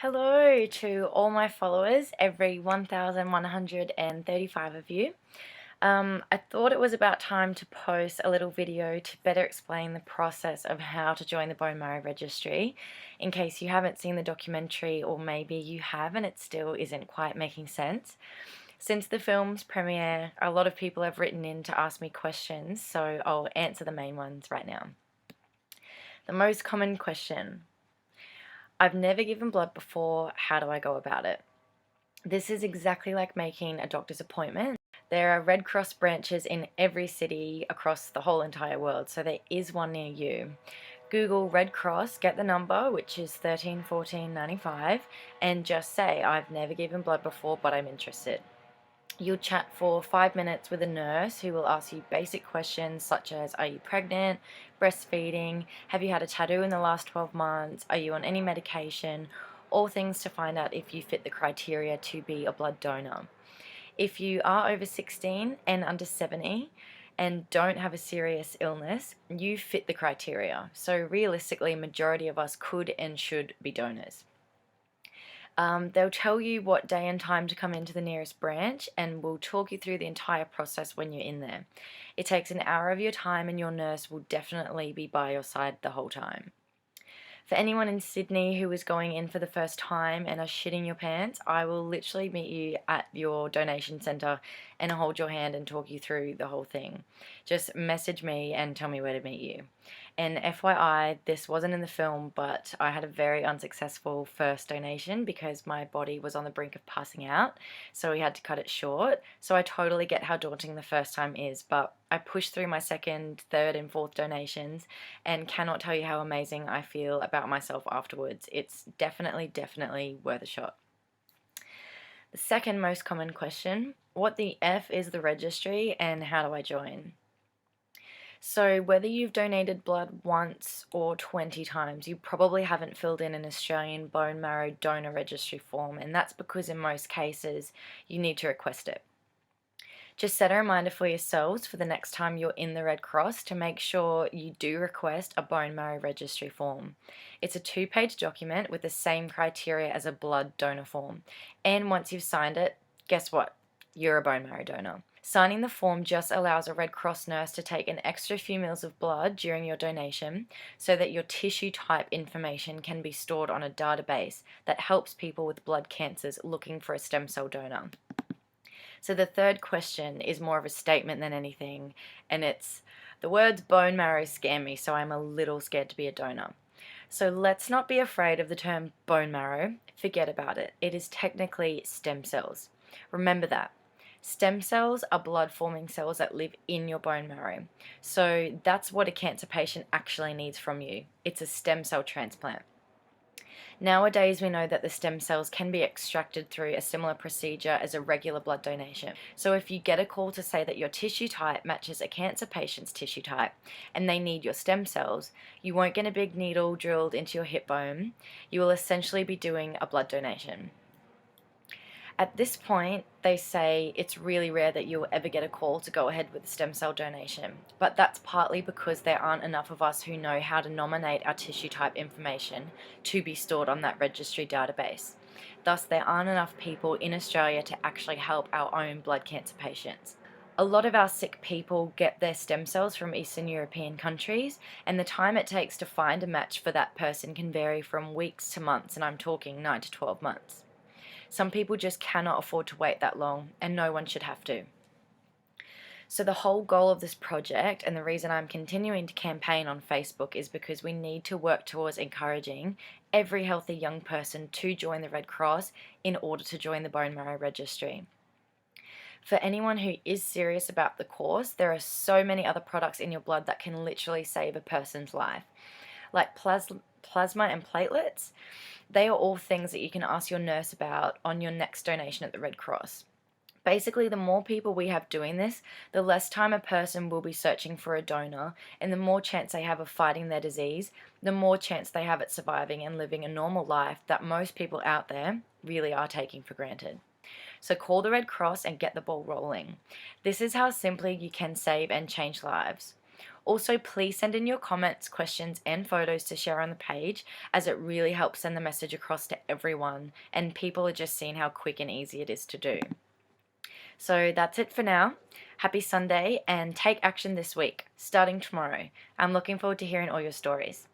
Hello to all my followers, every 1,135 of you. I thought it was about time to post a little video to better explain the process of how to join the bone marrow registry, in case you haven't seen the documentary or maybe you have and it still isn't quite making sense. Since the film's premiere, a lot of people have written in to ask me questions, so I'll answer the main ones right now. The most common question: I've never given blood before, how do I go about it? This is exactly like making a doctor's appointment. There are Red Cross branches in every city across the whole entire world, so there is one near you. Google Red Cross, get the number, which is 131495, and just say, I've never given blood before, but I'm interested. You'll chat for 5 minutes with a nurse who will ask you basic questions such as, are you pregnant, breastfeeding, have you had a tattoo in the last 12 months, are you on any medication, all things to find out if you fit the criteria to be a blood donor. If you are over 16 and under 70 and don't have a serious illness, you fit the criteria. So realistically, a majority of us could and should be donors. They'll tell you what day and time to come into the nearest branch, and we'll talk you through the entire process when you're in there. It takes an hour of your time, and your nurse will definitely be by your side the whole time. For anyone in Sydney who is going in for the first time and are shitting your pants, I will literally meet you at your donation centre and hold your hand and talk you through the whole thing. Just message me and tell me where to meet you. And FYI, this wasn't in the film, but I had a very unsuccessful first donation because my body was on the brink of passing out, so we had to cut it short. So I totally get how daunting the first time is, but I pushed through my second, third, and fourth donations and cannot tell you how amazing I feel about myself afterwards. It's definitely worth a shot. The second most common question: what the F is the registry and how do I join? So whether you've donated blood once or 20 times, you probably haven't filled in an Australian bone marrow donor registry form, and that's because in most cases you need to request it. Just set a reminder for yourselves for the next time you're in the Red Cross to make sure you do request a bone marrow registry form. It's a 2-page document with the same criteria as a blood donor form, and once you've signed it, guess what? You're a bone marrow donor. Signing the form just allows a Red Cross nurse to take an extra few mils of blood during your donation so that your tissue type information can be stored on a database that helps people with blood cancers looking for a stem cell donor. So the third question is more of a statement than anything, and it's, the words bone marrow scare me, so I'm a little scared to be a donor. So let's not be afraid of the term bone marrow. Forget about it. It is technically stem cells. Remember that. Stem cells are blood-forming cells that live in your bone marrow. So that's what a cancer patient actually needs from you. It's a stem cell transplant. Nowadays, we know that the stem cells can be extracted through a similar procedure as a regular blood donation. So if you get a call to say that your tissue type matches a cancer patient's tissue type and they need your stem cells, you won't get a big needle drilled into your hip bone. You will essentially be doing a blood donation. At this point, they say it's really rare that you'll ever get a call to go ahead with a stem cell donation, but that's partly because there aren't enough of us who know how to nominate our tissue type information to be stored on that registry database. Thus, there aren't enough people in Australia to actually help our own blood cancer patients. A lot of our sick people get their stem cells from Eastern European countries, and the time it takes to find a match for that person can vary from weeks to months, and I'm talking 9 to 12 months. Some people just cannot afford to wait that long, and no one should have to. So the whole goal of this project, and the reason I'm continuing to campaign on Facebook, is because we need to work towards encouraging every healthy young person to join the Red Cross in order to join the bone marrow registry. For anyone who is serious about the cause, there are so many other products in your blood that can literally save a person's life, like plasma and platelets. They are all things that you can ask your nurse about on your next donation at the Red Cross. Basically, the more people we have doing this, the less time a person will be searching for a donor, and the more chance they have of fighting their disease, the more chance they have at surviving and living a normal life that most people out there really are taking for granted. So call the Red Cross and get the ball rolling. This is how simply you can save and change lives. Also, please send in your comments, questions, and photos to share on the page, as it really helps send the message across to everyone, and people are just seeing how quick and easy it is to do. So that's it for now. Happy Sunday, and take action this week, starting tomorrow. I'm looking forward to hearing all your stories.